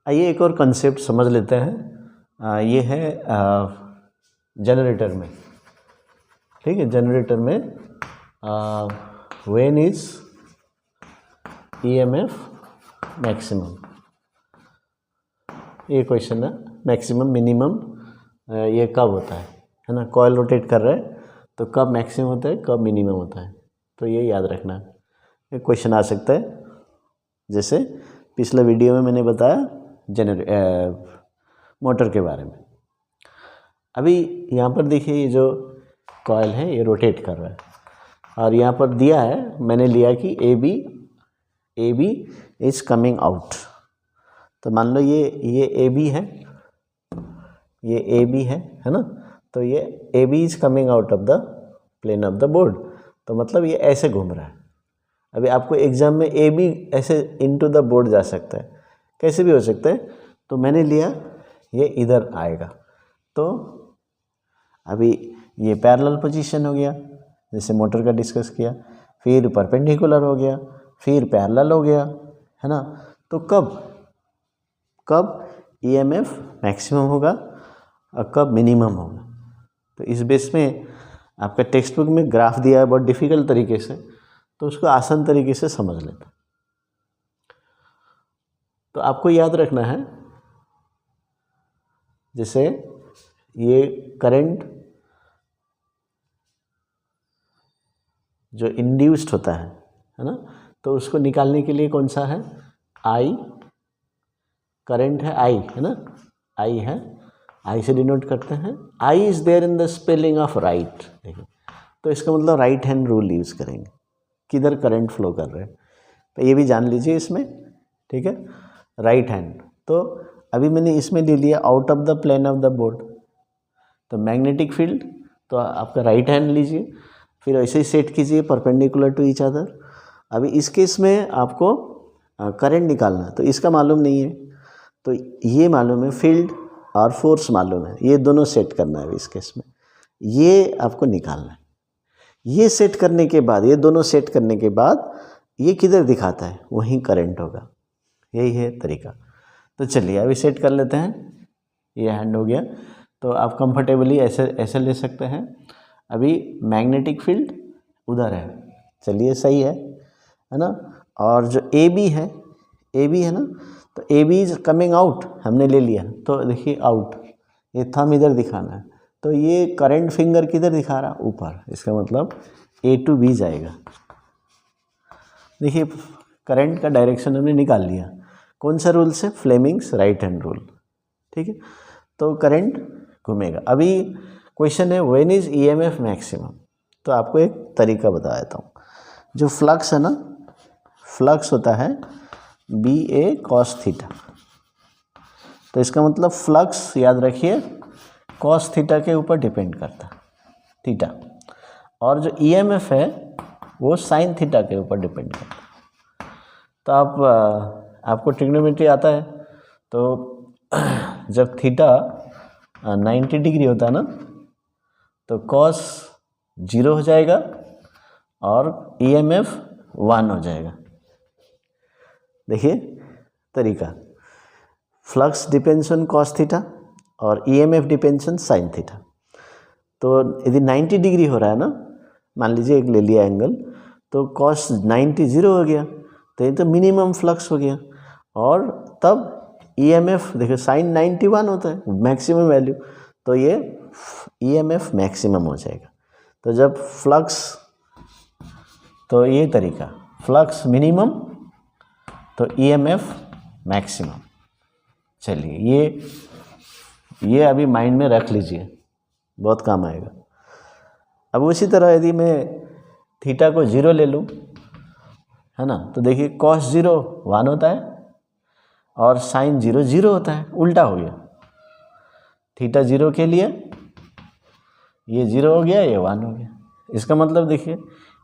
आइए एक और कंसेप्ट समझ लेते हैं। ये है जनरेटर में, ठीक है। जनरेटर में व्हेन इज ईएमएफ मैक्सिमम, ये क्वेश्चन है। मैक्सिमम मिनिमम ये कब होता है ना। कॉइल रोटेट कर रहा है तो कब मैक्सिमम होता है, कब मिनिमम होता है, तो ये याद रखना है। ये क्वेश्चन आ सकता है, जैसे पिछले वीडियो में मैंने बताया मोटर के बारे में। अभी यहाँ पर देखिए, ये जो कॉइल है ये रोटेट कर रहा है और यहाँ पर दिया है, मैंने लिया कि A B is coming out. तो मान लो ये ए बी है, ये ए बी है ना। तो ये A B is coming out of the plane of the board, तो मतलब ये ऐसे घूम रहा है। अभी आपको एग्जाम में ए बी ऐसे इनटू द बोर्ड जा सकता है, कैसे भी हो सकता है। तो मैंने लिया ये इधर आएगा, तो अभी ये पैरेलल पोजीशन हो गया, जैसे मोटर का डिस्कस किया। फिर परपेंडिकुलर हो गया, फिर पैरेलल हो गया, है ना। तो कब ईएमएफ मैक्सिमम होगा और कब मिनिमम होगा। तो इस बेस में आपका टेक्स्ट बुक में ग्राफ दिया है बहुत डिफ़िकल्ट तरीके से, तो उसको आसान तरीके से समझ लेते। तो आपको याद रखना है, जैसे ये करंट जो इंड्यूस्ड होता है ना, तो उसको निकालने के लिए कौन सा है, आई करंट है, आई है ना, आई है, आई से डिनोट करते हैं। I is there in the spelling of right, देखिए। तो इसका मतलब राइट हैंड रूल यूज़ करेंगे, किधर करंट फ्लो कर रहे हैं, तो ये भी जान लीजिए इसमें, ठीक है। राइट हैंड, तो अभी मैंने इसमें ले लिया out of the plane of the board, तो मैग्नेटिक फील्ड तो आपका राइट हैंड लीजिए, फिर ऐसे ही सेट कीजिए परपेंडिकुलर टू ईच अदर। अभी इस केस में आपको करंट निकालना है, तो इसका मालूम नहीं है, तो ये मालूम है, फील्ड और फोर्स मालूम है, ये दोनों सेट करना है इस केस में, ये आपको निकालना है। ये सेट करने के बाद, ये दोनों सेट करने के बाद ये किधर दिखाता है, वहीं करंट होगा, यही है तरीका। तो चलिए अभी सेट कर लेते हैं। ये हैंड हो गया, तो आप कंफर्टेबली ऐसे ले सकते हैं। अभी मैग्नेटिक फील्ड उधर है, चलिए सही है ना। और जो ए बी है ना, तो A B is coming out, हमने ले लिया, तो देखिए आउट, ये थंब इधर दिखाना है, तो ये करंट फिंगर किधर दिखा रहा, ऊपर, इसका मतलब ए टू बी जाएगा। देखिए करंट का डायरेक्शन हमने निकाल लिया, कौन सा रूल से, फ्लेमिंग्स राइट हैंड रूल, ठीक है। तो करंट घूमेगा। अभी क्वेश्चन है व्हेन इज ईएमएफ मैक्सिमम, तो आपको एक तरीका बता देता हूँ। जो फ्लक्स है ना, फ्लक्स होता है बी ए कॉस थीटा, तो इसका मतलब फ्लक्स याद रखिए कॉस थीटा के ऊपर डिपेंड करता है, थीटा। और जो ईएमएफ है वो साइन थीटा के ऊपर डिपेंड करता है। तो आपको ट्रिग्नोमेट्री आता है, तो जब थीटा 90 डिग्री होता है ना, तो कॉस 0 हो जाएगा और ईएमएफ 1 हो जाएगा। देखिए तरीका, flux depends on cos theta और EMF depends on sine theta. तो यदि 90 डिग्री हो रहा है ना, मान लीजिए एक ले लिया एंगल, तो कॉस 90 0 हो गया, तो ये तो मिनिमम फ्लक्स हो गया। और तब ईएमएफ देखिए साइन 91 होता है मैक्सिमम वैल्यू, तो ये ईएमएफ मैक्सिमम हो जाएगा। तो जब फ्लक्स, तो ये तरीका, फ्लक्स मिनिमम तो ईएमएफ मैक्सिमम। चलिए ये अभी माइंड में रख लीजिए, बहुत काम आएगा। अब उसी तरह यदि मैं थीटा को 0 ले लूँ, है ना, तो देखिए कॉस 0 1 होता है और साइन 0 0 होता है, उल्टा हो गया। थीटा 0 के लिए ये 0 हो गया, ये 1 हो गया। इसका मतलब देखिए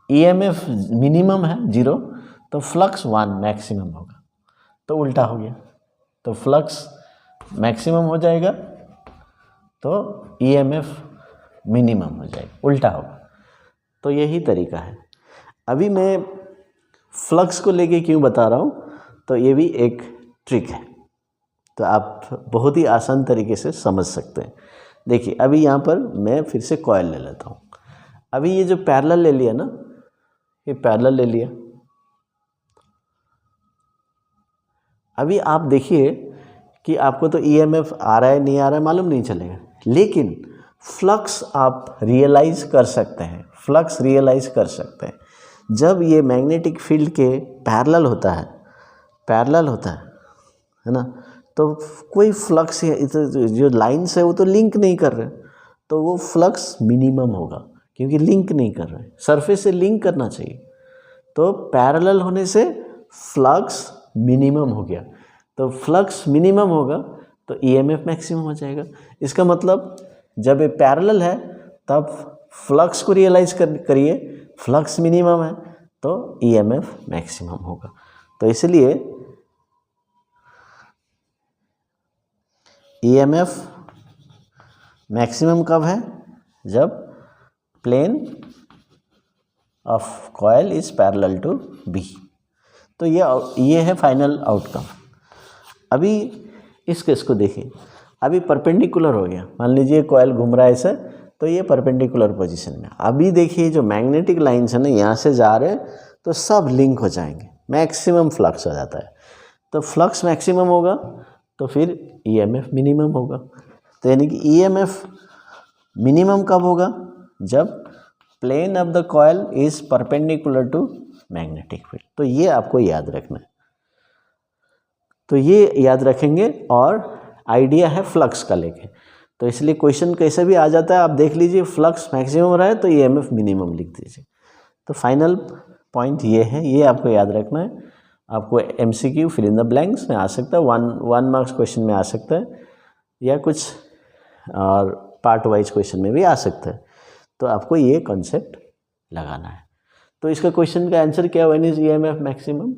ईएमएफ मिनिमम है 0, तो फ्लक्स 1 मैक्सिमम होगा, तो उल्टा हो गया। तो फ्लक्स मैक्सिमम हो जाएगा तो ईएमएफ मिनिमम हो जाएगा, उल्टा होगा। तो यही तरीका है। अभी मैं फ्लक्स को लेके क्यों बता रहा हूँ, तो ये भी एक ट्रिक है। तो आप बहुत ही आसान तरीके से समझ सकते हैं। देखिए अभी यहाँ पर मैं फिर से कॉइल ले लेता हूँ। अभी ये जो पैरेलल ले लिया ना, ये पैरेलल ले लिया। अभी आप देखिए कि आपको तो ईएमएफ आ रहा है नहीं आ रहा है मालूम नहीं चलेगा, लेकिन फ्लक्स आप रियलाइज़ कर सकते हैं, फ्लक्स रियलाइज़ कर सकते हैं जब ये मैग्नेटिक फील्ड के पैरेलल होता है, पैरेलल होता है ना, तो कोई फ्लक्स जो लाइन्स है वो तो लिंक नहीं कर रहे, तो वो फ्लक्स मिनिमम होगा क्योंकि लिंक नहीं कर रहे, सरफेस से लिंक करना चाहिए। तो पैरेलल होने से फ्लक्स मिनिमम हो गया, तो फ्लक्स मिनिमम होगा तो ईएमएफ मैक्सिमम हो जाएगा। इसका मतलब जब ये पैरेलल है तब फ्लक्स को रियलाइज करिए, फ्लक्स मिनिमम है तो ईएमएफ मैक्सिमम होगा। तो इसलिए ईएमएफ मैक्सिमम कब है? जब plane of coil is parallel to B. तो ये है फाइनल आउटकम। अभी इस केस को देखिए, अभी परपेंडिकुलर हो गया, मान लीजिए कॉइल घूम रहा है ऐसे, तो ये परपेंडिकुलर पोजीशन में। अभी देखिए जो मैग्नेटिक लाइन्स है ना, यहाँ से जा रहे हैं तो सब लिंक हो जाएंगे, मैक्सिमम फ्लक्स हो जाता है। तो फ्लक्स मैक्सिमम होगा तो फिर ईएमएफ मिनिमम होगा। तो यानी कि ईएमएफ मिनिमम कब होगा? जब plane of the coil is perpendicular to magnetic field. तो ये आपको याद रखना है, तो ये याद रखेंगे। और आइडिया है फ्लक्स का लेके, तो इसलिए क्वेश्चन कैसे भी आ जाता है, आप देख लीजिए फ्लक्स मैक्सिमम हो रहा है तो ईएमएफ मिनिमम लिख दीजिए। तो फाइनल पॉइंट ये है, ये आपको याद रखना है। आपको MCQ fill in the blanks में आ सकता है, वन मार्क्स क्वेश्चन में आ सकता है, या कुछ और पार्ट वाइज क्वेश्चन में भी आ सकता है। तो आपको ये कॉन्सेप्ट लगाना है। तो इसका क्वेश्चन का आंसर क्या, व्हेन इज ईएमएफ मैक्सिमम?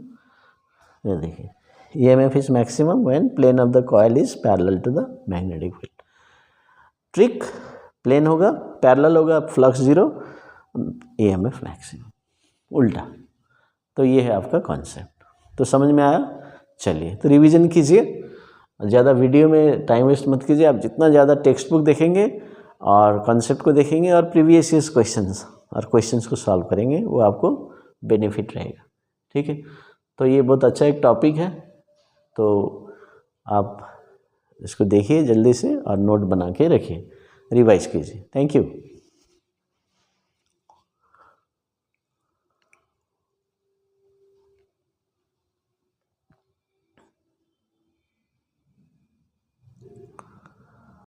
ये देखिए, EMF is maximum when plane of the coil is parallel to the magnetic field. Trick, plane होगा, पैरेलल होगा, फ्लक्स जीरो, ईएमएफ मैक्सिमम, उल्टा। तो ये है आपका कॉन्सेप्ट। तो समझ में आया? चलिए तो रिवीजन कीजिए, ज़्यादा वीडियो में टाइम वेस्ट मत कीजिए। आप जितना ज़्यादा टेक्स्ट बुक देखेंगे और कॉन्सेप्ट को देखेंगे और प्रीवियस ईयर्स क्वेश्चंस और क्वेश्चंस को सॉल्व करेंगे, वो आपको बेनिफिट रहेगा। ठीक है, तो ये बहुत अच्छा एक टॉपिक है, तो आप इसको देखिए जल्दी से और नोट बना के रखिए, रिवाइज कीजिए। Thank you.